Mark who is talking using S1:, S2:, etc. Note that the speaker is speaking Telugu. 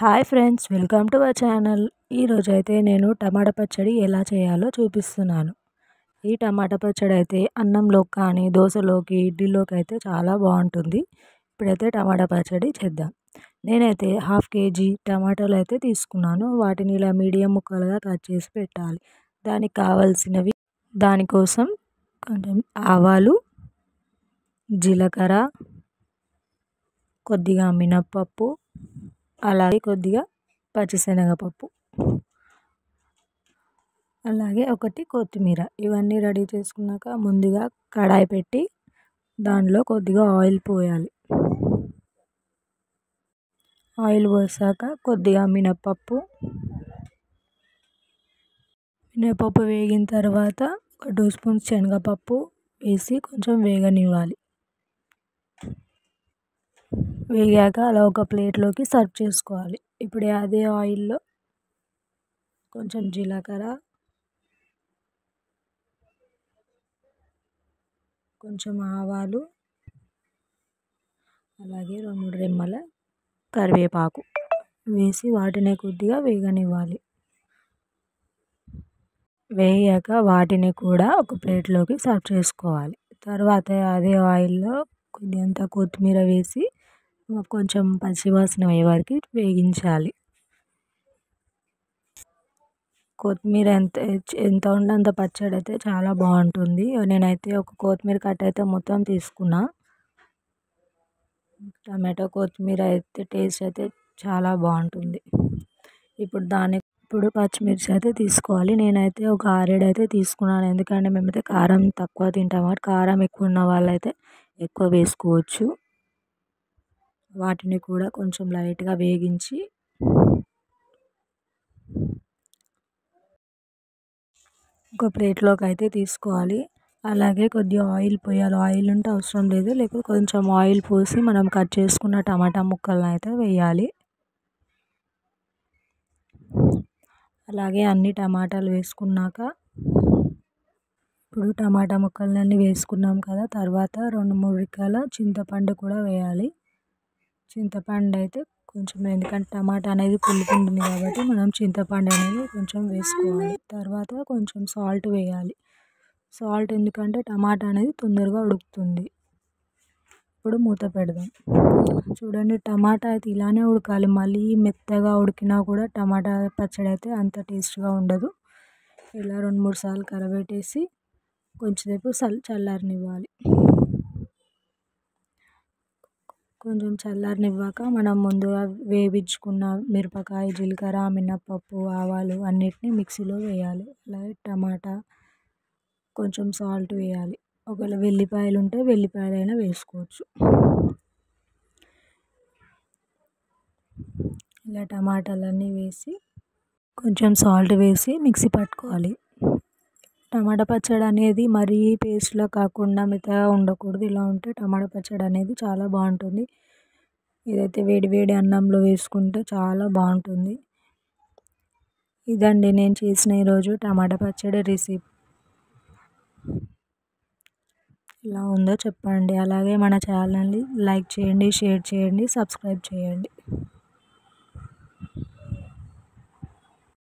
S1: Hi friends, welcome to our channel. ఈరోజైతే నేను టమాటా పచ్చడి ఎలా చేయాలో చూపిస్తున్నాను. ఈ టమాటా పచ్చడి అయితే అన్నంలోకి కానీ దోశలోకి ఇడ్లీలోకి అయితే చాలా బాగుంటుంది. ఇప్పుడైతే టమాటా పచ్చడి చేద్దాం. నేనైతే 1/2 kg టమాటాలు అయితే తీసుకున్నాను. వాటిని ఇలా మీడియం ముక్కలుగా కట్ చేసి పెట్టాలి. దానికి కావాల్సినవి దానికోసం కొంచెం ఆవాలు, జీలకర్ర, కొద్దిగా మినప్పప్పు, అలాగే కొద్దిగా పచ్చిశనగపప్పు, అలాగే ఒకటి కొత్తిమీర. ఇవన్నీ రెడీ చేసుకున్నాక ముందుగా కడాయి పెట్టి దానిలో కొద్దిగా ఆయిల్ పోయాలి. ఆయిల్ పోసాక కొద్దిగా మినప్పప్పు వేగిన తర్వాత ఒక 2 స్పూన్స్ శనగపప్పు వేసి కొంచెం వేగనివ్వాలి. వేగాక అలా ఒక ప్లేట్లోకి సర్వ్ చేసుకోవాలి. ఇప్పుడు అదే ఆయిల్లో కొంచెం జీలకర్ర, కొంచెం ఆవాలు, అలాగే 2-3 రెమ్మల కరివేపాకు వేసి వాటిని కొద్దిగా వేగనివ్వాలి. వేగాక వాటిని కూడా ఒక ప్లేట్లోకి సర్వ్ చేసుకోవాలి. తర్వాత అదే ఆయిల్లో కొద్దిగంత కొత్తిమీర వేసి కొంచెం పచ్చివాసన అయ్యే వరకు వేగించాలి. కొత్తిమీర ఎంత ఉంటే అంత పచ్చడి అయితే చాలా బాగుంటుంది. నేనైతే ఒక కొత్తిమీర కట్ట అయితే మొత్తం తీసుకున్నా. టమాటో కొత్తిమీర అయితే టేస్ట్ అయితే చాలా బాగుంటుంది. ఇప్పుడు పచ్చిమిర్చి అయితే తీసుకోవాలి. నేనైతే ఒక 6-7 అయితే తీసుకున్నాను. ఎందుకంటే మేమైతే కారం తక్కువ తింటాం కాబట్టి కారం ఎక్కువ ఉన్న వాళ్ళైతే ఎక్కువ వేసుకోవచ్చు. వాటిని కూడా కొంచెం లైట్గా వేగించి ఒక ప్లేట్లోకి అయితే తీసుకోవాలి. అలాగే కొద్దిగా ఆయిల్ పోయాలి. ఆయిల్ ఉంటే అవసరం లేదు, లేకపోతే కొంచెం ఆయిల్ పోసి మనం కట్ చేసుకున్న టమాటా ముక్కలను అయితే వేయాలి. అలాగే అన్ని టమాటాలు వేసుకున్నాక ఇప్పుడు టమాటా ముక్కలన్నీ వేసుకున్నాం కదా, తర్వాత 2-3 రిక్కల చింతపండు కూడా వేయాలి. చింతపండు అయితే కొంచెం, ఎందుకంటే టమాటా అనేది పులుపు ఉంటుంది కాబట్టి మనం చింతపండు అనేది కొంచెం వేసుకోవాలి. తర్వాత కొంచెం సాల్ట్ వేయాలి. సాల్ట్ ఎందుకంటే టమాటా అనేది తొందరగా ఉడుకుతుంది. ఇప్పుడు మూత పెడదాం. చూడండి, టమాటా అయితే ఇలానే ఉడకాలి. మళ్ళీ మెత్తగా ఉడికినా కూడా టమాటా పచ్చడి అయితే అంత టేస్ట్గా ఉండదు. ఇలా 2-3 సార్లు కలబెట్టేసి కొంచెంసేపు చల్లారనివ్వాలి. కొంచెం చల్లారనివ్వాక మనం ముందుగా వేయించుకున్న మిరపకాయ, జీలకర్ర, మినప్పప్పు, ఆవాలు అన్నిటినీ మిక్సీలో వేయాలి. అలాగే టమాటా, కొంచెం సాల్ట్ వేయాలి. ఒకవేళ వెల్లిపాయలు ఉంటే వెల్లిపాయలైనా వేసుకోవచ్చు. ఇలా టమాటాలన్నీ వేసి కొంచెం సాల్ట్ వేసి మిక్సీ పట్టుకోవాలి. టమాటా పచ్చడి అనేది మరీ పేస్ట్లా కాకుండా మెత్తగా ఉండకూడదు. ఇలా ఉంటే టమాటా పచ్చడి అనేది చాలా బాగుంటుంది. ఇదైతే వేడి వేడి అన్నంలో వేసుకుంటే చాలా బాగుంటుంది. ఇదండి నేను చేసిన ఈరోజు టమాటా పచ్చడి రెసిపీ. ఎలా ఉందో చెప్పండి. అలాగే మన ఛానల్ని లైక్ చేయండి, షేర్ చేయండి, సబ్స్క్రైబ్ చేయండి.